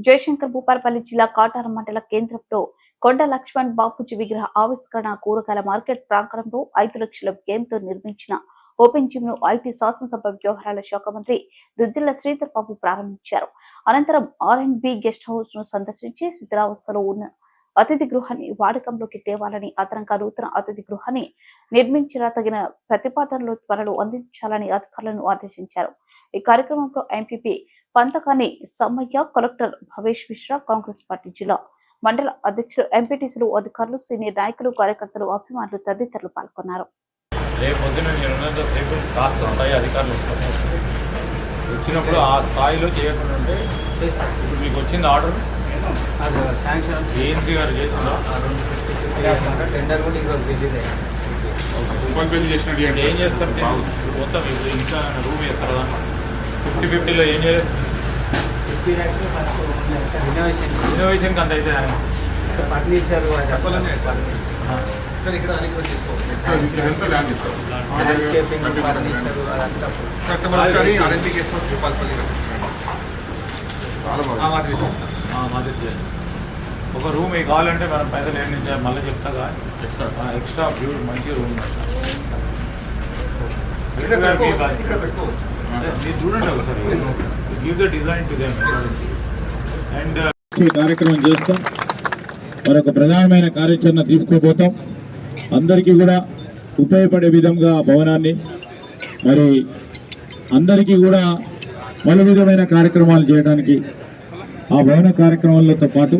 జయశంకర్ భూపాలపల్లి జిల్లా కాటారం మండల కేంద్రంలో కొండ లక్ష్మణ్ బాపూజీ విగ్రహ ఆవిష్కరణ కూరగాయల మార్కెట్ ప్రాంగణంలో 5 లక్షల వ్యయంతో నిర్మించిన ఓపెన్ జిమ్ ను ఐటీ శాసనసభ వ్యవహారాల శాఖ మంత్రి దుద్దిళ్ల శ్రీధర్ బాబు ప్రారంభించారు. అనంతరం R&B గెస్ట్ హౌస్ ను సందర్శించి శిథిలావస్థలో ఉన్న అతిథి గృహాన్ని వాడకంలోకి తేవాలని, అదనంగా నూతన అతిథి గృహాన్ని నిర్మించిన తగిన ప్రతిపాదనలు త్వరలో అందించాలని అధికారులను ఆదేశించారు. ఈ కార్యక్రమంలో MPP Panthakani Sammaiah, collector Bhavesh Mishra, Congress party జిల్లా మండల అధ్యక్షులు, ఎంపీటీసీలు, అధికారులు, సీనియర్ నాయకులు, కార్యకర్తలు, అభిమానులు తదితరులు పాల్గొన్నారు. వచ్చినప్పుడు ఆ స్థాయిలో చేయకుండా ఉంటే ఇప్పుడు మీకు వచ్చింది ఆర్డర్ ఏఎన్సీ గారు చేసిందా టెండర్ కూడా ఈరోజు ఏం చేస్తారు మొత్తం ఇప్పుడు ఇంకా రూమ్ వేస్తారు 50-50లో ఏం చేయలేదు. ఇన్నోవేషన్కి అంత అయితే ఫర్నిచర్ చెప్పాలని ఇక్కడ ఒక రూమ్ కావాలంటే మనం పైసలు ఏం నుంచి మళ్ళీ చెప్తాగా ఎక్స్ట్రా బ్యూడ్ మంచి రూమ్ మీరు చూడండి ఒకసారి give the design to them and కార్యక్రమం చేస్తాం. మరొక ప్రధానమైన కార్యాచరణ తీసుకోబోతాం. అందరికీ కూడా ఉపయోగపడే విధంగా భవనాన్ని మరి అందరికీ కూడా పలు విధమైన కార్యక్రమాలు చేయడానికి ఆ భవన కార్యక్రమాలతో పాటు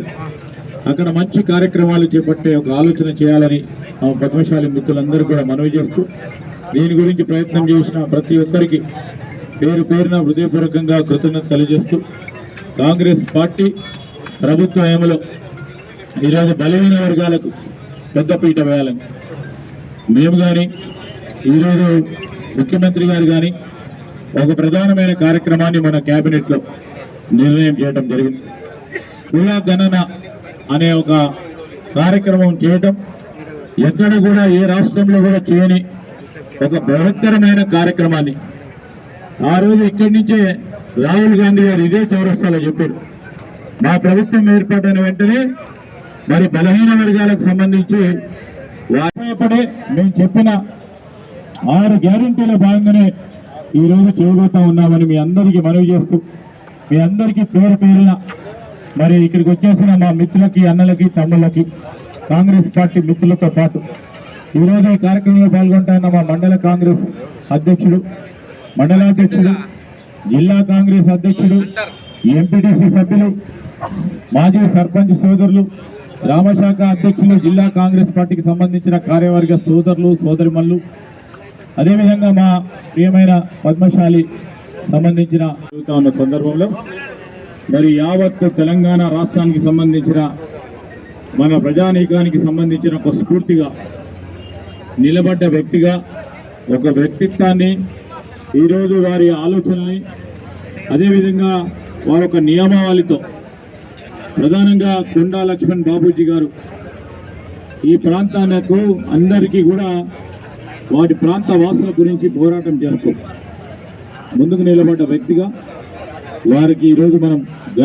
అక్కడ మంచి కార్యక్రమాలు చేపట్టే ఒక ఆలోచన చేయాలని ఆ పద్మశాలి మిత్రులందరూ కూడా మనవి చేస్తూ దీని గురించి ప్రయత్నం చేసిన ప్రతి ఒక్కరికి పేరు పేరున హృదయపూర్వకంగా కృతజ్ఞత తెలియజేస్తూ కాంగ్రెస్ పార్టీ ప్రభుత్వ హయాంలో ఈరోజు బలహీన వర్గాలకు పెద్దపీట వేయాలని మేము కానీ ఈరోజు ముఖ్యమంత్రి గారు కానీ ఒక ప్రధానమైన కార్యక్రమాన్ని మన కేబినెట్లో నిర్ణయం చేయడం జరిగింది. కుల గణన అనే ఒక కార్యక్రమం చేయటం ఎక్కడ కూడా ఏ రాష్ట్రంలో కూడా చేయని ఒక బృహత్తరమైన కార్యక్రమాన్ని ఆ రోజు ఇక్కడి నుంచే రాహుల్ గాంధీ గారు ఇదే చౌరస్తాలో చెప్పారు. మా ప్రభుత్వం ఏర్పాటైన వెంటనే మరి బలహీన వర్గాలకు సంబంధించి వాపడే మేము చెప్పిన 6 గ్యారెంటీల భాగంగానే ఈరోజు చేయబోతా ఉన్నామని మీ అందరికీ మనవి చేస్తూ మీ అందరికీ పేరు పేరున మరి ఇక్కడికి వచ్చేసిన మా మిత్రులకి, అన్నలకి, తమ్ముళ్ళకి, కాంగ్రెస్ పార్టీ మిత్రులతో పాటు ఈరోజు ఈ కార్యక్రమంలో పాల్గొంటున్న మా మండల కాంగ్రెస్ అధ్యక్షుడు, మండలాధ్యక్షుడు, జిల్లా కాంగ్రెస్ అధ్యక్షుడు, ఎంపీటీసీ సభ్యులు, మాజీ సర్పంచ్ సోదరులు, గ్రామశాఖ అధ్యక్షులు, జిల్లా కాంగ్రెస్ పార్టీకి సంబంధించిన కార్యవర్గ సోదరులు, సోదరిమల్లు, అదేవిధంగా మా ప్రియమైన పద్మశాలి సంబంధించిన ఉన్న సందర్భంలో మరి యావత్ తెలంగాణ రాష్ట్రానికి సంబంధించిన మన ప్రజానీకానికి సంబంధించిన ఒక స్ఫూర్తిగా నిలబడ్డ వ్యక్తిగా ఒక వ్యక్తిత్వాన్ని ఈరోజు వారి ఆలోచనల్ని అదేవిధంగా వారొక నియమావళితో ప్రధానంగా కొండా లక్ష్మణ్ బాపూజీ గారు ఈ ప్రాంతాలకు అందరికీ కూడా వాటి ప్రాంత వాసుల గురించి పోరాటం చేస్తూ ముందుకు నిలబడ్డ వ్యక్తిగా వారికి ఈరోజు మనం